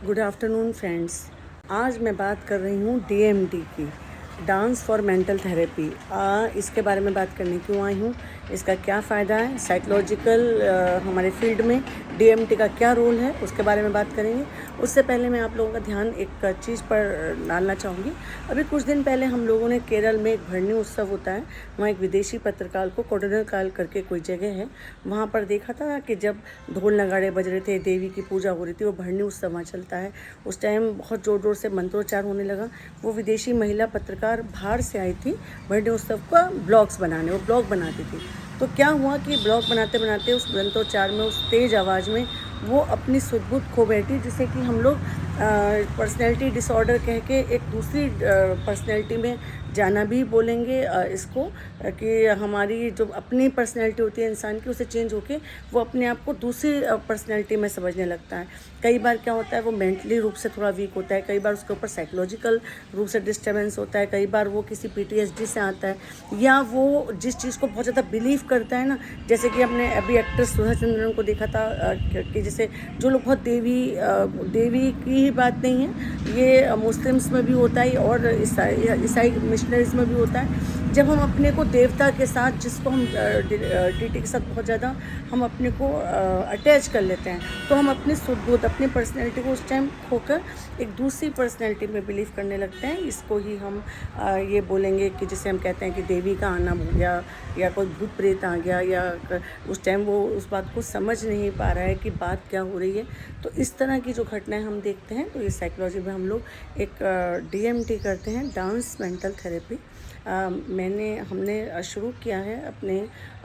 Good afternoon friends. आज मैं बात कर रही हूँ DMT की, डांस फॉर मेंटल थेरेपी। इसके बारे में बात करने क्यों आई हूँ, इसका क्या फ़ायदा है, साइकोलॉजिकल हमारे फील्ड में DMT का क्या रोल है, उसके बारे में बात करेंगे। उससे पहले मैं आप लोगों का ध्यान एक चीज़ पर डालना चाहूँगी। अभी कुछ दिन पहले हम लोगों ने केरल में एक भरनी उत्सव होता है, वहाँ एक विदेशी पत्रकार को कोडनकाल करके कोई जगह है, वहाँ पर देखा था कि जब ढोल नगाड़े बज रहे थे, देवी की पूजा हो रही थी, वो भरनी उत्सव वहाँ चलता है। उस टाइम बहुत ज़ोर ज़ोर से मंत्रोच्चार होने लगा। वो विदेशी महिला पत्रकार बाहर से आई थी भरनी उत्सव का ब्लॉग्स बनाने, वो ब्लॉग बनाती थी। तो क्या हुआ कि ब्लॉग बनाते बनाते उस मंत्रोच्चार में, उस तेज़ आवाज़ में वो अपनी सुध-बुध खो बैठी, जिसे कि हम लोग पर्सनैलिटी डिसऑर्डर कह के एक दूसरी पर्सनैलिटी में जाना भी बोलेंगे इसको, कि हमारी जो अपनी पर्सनैलिटी होती है इंसान की, उसे चेंज होके वो अपने आप को दूसरी पर्सनैलिटी में समझने लगता है। कई बार क्या होता है, वो मेंटली रूप से थोड़ा वीक होता है, कई बार उसके ऊपर साइकोलॉजिकल रूप से डिस्टर्बेंस होता है, कई बार वो किसी PTSD से आता है, या वो जिस चीज़ को बहुत ज़्यादा बिलीव करता है ना, जैसे कि हमने अभी एक्ट्रेस सुधा चंद्रन को देखा था कि जैसे जो लोग बहुत देवी की ही बात नहीं है, ये मुस्लिम्स में भी होता है और ईसाई मिशनरीज में भी होता है। जब हम अपने को देवता के साथ, जिसको हम डीटी के साथ बहुत ज़्यादा हम अपने को अटैच कर लेते हैं, तो हम अपनी सुध-बुध, अपनी पर्सनैलिटी को उस टाइम खोकर एक दूसरी पर्सनैलिटी में बिलीव करने लगते हैं। इसको ही हम ये बोलेंगे कि जिसे हम कहते हैं कि देवी का आना हो गया, या कोई भूत प्रेत आ गया, या उस टाइम वो उस बात को समझ नहीं पा रहा है कि बात क्या हो रही है। तो इस तरह की जो घटनाएं हम देखते हैं, तो ये साइकोलॉजी में हम लोग एक DMT करते हैं, डांस मेंटल थेरेपी। हमने शुरू किया है अपने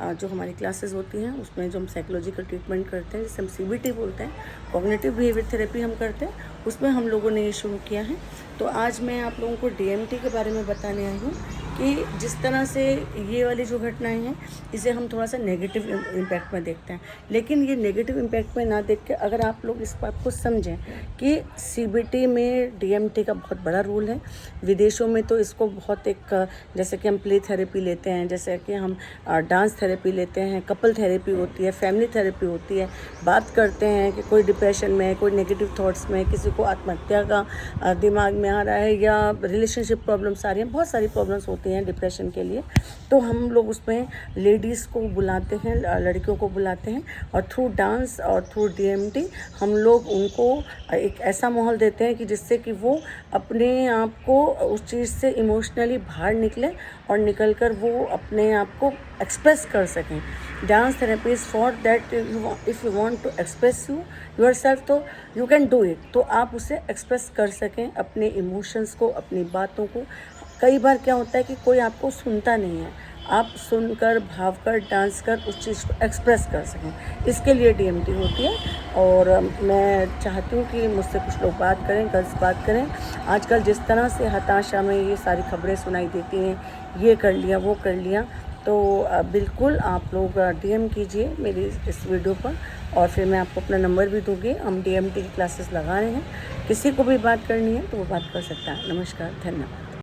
जो हमारी क्लासेस होती हैं उसमें, जो हम साइकोलॉजिकल ट्रीटमेंट करते हैं, जिसे हम CBT बोलते हैं, कॉग्निटिव बिहेवियर थेरेपी हम करते हैं, उसमें हम लोगों ने ये शुरू किया है। तो आज मैं आप लोगों को DMT के बारे में बताने आई हूँ कि जिस तरह से ये वाली जो घटनाएं हैं, इसे हम थोड़ा सा नेगेटिव इम्पैक्ट में देखते हैं, लेकिन ये नेगेटिव इम्पैक्ट में ना देख के अगर आप लोग इस बात को समझें कि CBT में DMT का बहुत बड़ा रोल है। विदेशों में तो इसको बहुत एक, जैसे कि हम प्ले थेरेपी लेते हैं, जैसे कि हम डांस थेरेपी लेते हैं, कपल थेरेपी होती है, फैमिली थेरेपी होती है, बात करते हैं कि कोई डिप्रेशन में, कोई नेगेटिव थॉट्स में, किसी को आत्महत्या का दिमाग में आ रहा है, या रिलेशनशिप प्रॉब्लम्स आ रही हैं, बहुत सारी प्रॉब्लम्स होती हैं डिप्रेशन के लिए। तो हम लोग उसमें लेडीज़ को बुलाते हैं, लड़कियों को बुलाते हैं, और थ्रू डांस और थ्रू DMT हम लोग उनको एक ऐसा माहौल देते हैं कि जिससे कि वो अपने आप को उस चीज़ से इमोशनली बाहर निकलें और निकल कर वो अपने आप को एक्सप्रेस कर सकें। Dance therapy is for that, if you want to express yourself, तो यू कैन डू इट। तो आप उसे एक्सप्रेस कर सकें, अपने इमोशंस को, अपनी बातों को। कई बार क्या होता है कि कोई आपको सुनता नहीं है, आप सुनकर, भावकर, डांस कर उस चीज़ को एक्सप्रेस कर सकें, इसके लिए DMT होती है। और मैं चाहती हूँ कि मुझसे कुछ लोग बात करें, गर्ल्स बात करें। आजकल जिस तरह से हताशा में ये सारी खबरें सुनाई देती हैं, ये कर लिया, वो कर लिया, तो बिल्कुल आप लोग DM कीजिए मेरी इस वीडियो पर, और फिर मैं आपको अपना नंबर भी दूँगी। हम DMT की क्लासेस लगा रहे हैं, किसी को भी बात करनी है तो वो बात कर सकता है। नमस्कार, धन्यवाद।